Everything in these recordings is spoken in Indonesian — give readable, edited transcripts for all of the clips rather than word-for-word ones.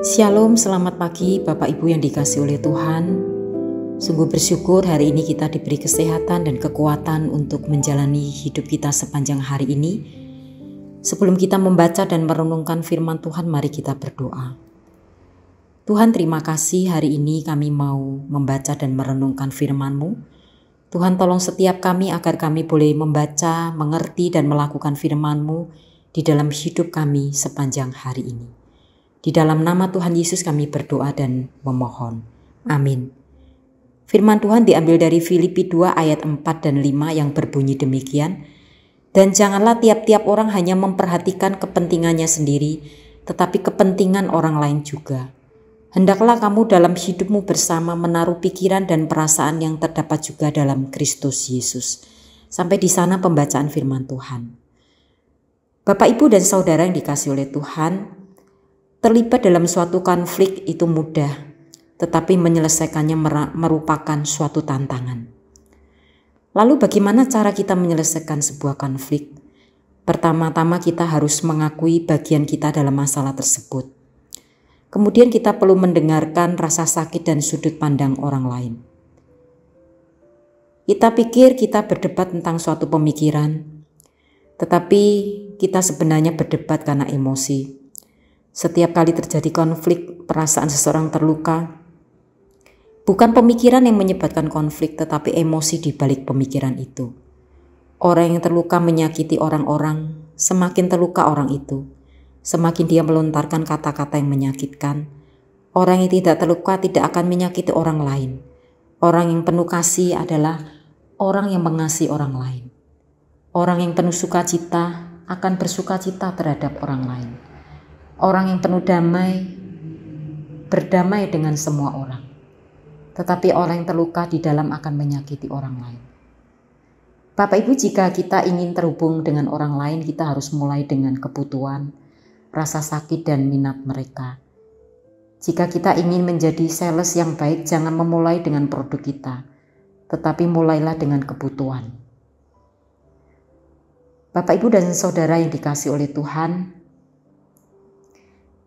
Shalom, selamat pagi Bapak Ibu yang dikasihi oleh Tuhan. Sungguh bersyukur hari ini kita diberi kesehatan dan kekuatan untuk menjalani hidup kita sepanjang hari ini. Sebelum kita membaca dan merenungkan firman Tuhan, mari kita berdoa. Tuhan, terima kasih hari ini kami mau membaca dan merenungkan firman-Mu. Tuhan, tolong setiap kami agar kami boleh membaca, mengerti dan melakukan firman-Mu di dalam hidup kami sepanjang hari ini. Di dalam nama Tuhan Yesus kami berdoa dan memohon. Amin. Firman Tuhan diambil dari Filipi 2 ayat 4 dan 5 yang berbunyi demikian. Dan janganlah tiap-tiap orang hanya memperhatikan kepentingannya sendiri, tetapi kepentingan orang lain juga. Hendaklah kamu dalam hidupmu bersama menaruh pikiran dan perasaan yang terdapat juga dalam Kristus Yesus. Sampai di sana pembacaan firman Tuhan. Bapak, Ibu dan Saudara yang dikasihi oleh Tuhan, terlibat dalam suatu konflik itu mudah, tetapi menyelesaikannya merupakan suatu tantangan. Lalu bagaimana cara kita menyelesaikan sebuah konflik? Pertama-tama kita harus mengakui bagian kita dalam masalah tersebut. Kemudian kita perlu mendengarkan rasa sakit dan sudut pandang orang lain. Kita pikir kita berdebat tentang suatu pemikiran, tetapi kita sebenarnya berdebat karena emosi. Setiap kali terjadi konflik, perasaan seseorang terluka, bukan pemikiran yang menyebabkan konflik, tetapi emosi di balik pemikiran itu. Orang yang terluka menyakiti orang-orang, semakin terluka orang itu, semakin dia melontarkan kata-kata yang menyakitkan. Orang yang tidak terluka tidak akan menyakiti orang lain. Orang yang penuh kasih adalah orang yang mengasihi orang lain. Orang yang penuh sukacita akan bersukacita terhadap orang lain. Orang yang penuh damai, berdamai dengan semua orang. Tetapi orang yang terluka di dalam akan menyakiti orang lain. Bapak Ibu, jika kita ingin terhubung dengan orang lain, kita harus mulai dengan kebutuhan, rasa sakit dan minat mereka. Jika kita ingin menjadi sales yang baik, jangan memulai dengan produk kita, tetapi mulailah dengan kebutuhan. Bapak Ibu dan Saudara yang dikasihi oleh Tuhan,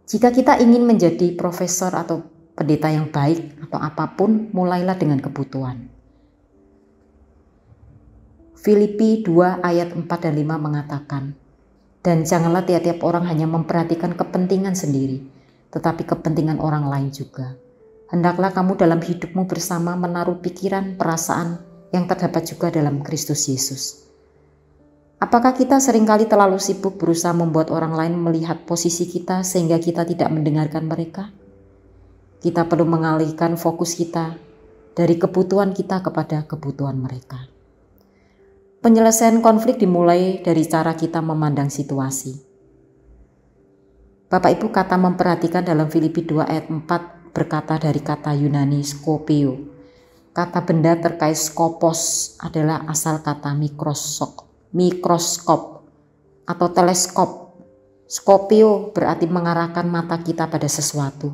jika kita ingin menjadi profesor atau pendeta yang baik atau apapun, mulailah dengan kebutuhan. Filipi 2 ayat 4 dan 5 mengatakan, dan janganlah tiap-tiap orang hanya memperhatikan kepentingan sendiri, tetapi kepentingan orang lain juga. Hendaklah kamu dalam hidupmu bersama menaruh pikiran, perasaan yang terdapat juga dalam Kristus Yesus. Apakah kita seringkali terlalu sibuk berusaha membuat orang lain melihat posisi kita sehingga kita tidak mendengarkan mereka? Kita perlu mengalihkan fokus kita dari kebutuhan kita kepada kebutuhan mereka. Penyelesaian konflik dimulai dari cara kita memandang situasi. Bapak Ibu, kata memperhatikan dalam Filipi 2 ayat 4 berkata dari kata Yunani skopio. Kata benda terkait skopos adalah asal kata mikroskop atau teleskop. Skopio berarti mengarahkan mata kita pada sesuatu.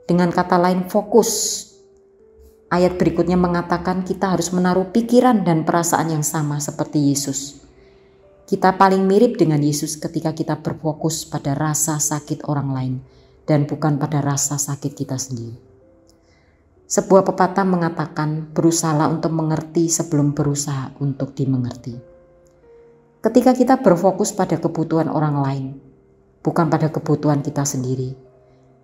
Dengan kata lain, fokus. Ayat berikutnya mengatakan kita harus menaruh pikiran dan perasaan yang sama seperti Yesus. Kita paling mirip dengan Yesus ketika kita berfokus pada rasa sakit orang lain dan bukan pada rasa sakit kita sendiri. Sebuah pepatah mengatakan, berusahalah untuk mengerti sebelum berusaha untuk dimengerti. Ketika kita berfokus pada kebutuhan orang lain, bukan pada kebutuhan kita sendiri,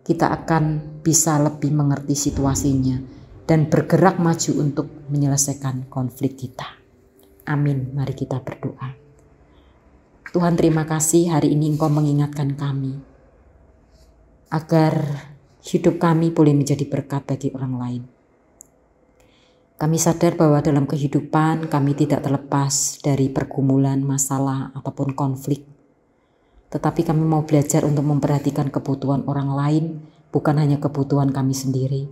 kita akan bisa lebih mengerti situasinya dan bergerak maju untuk menyelesaikan konflik kita. Amin. Mari kita berdoa. Tuhan, terima kasih hari ini Engkau mengingatkan kami agar hidup kami boleh menjadi berkat bagi orang lain. Kami sadar bahwa dalam kehidupan kami tidak terlepas dari pergumulan, masalah, ataupun konflik. Tetapi kami mau belajar untuk memperhatikan kebutuhan orang lain, bukan hanya kebutuhan kami sendiri.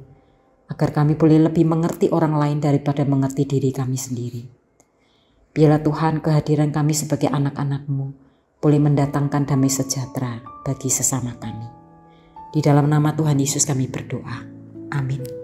Agar kami boleh lebih mengerti orang lain daripada mengerti diri kami sendiri. Biarlah Tuhan, kehadiran kami sebagai anak-anak-Mu boleh mendatangkan damai sejahtera bagi sesama kami. Di dalam nama Tuhan Yesus kami berdoa. Amin.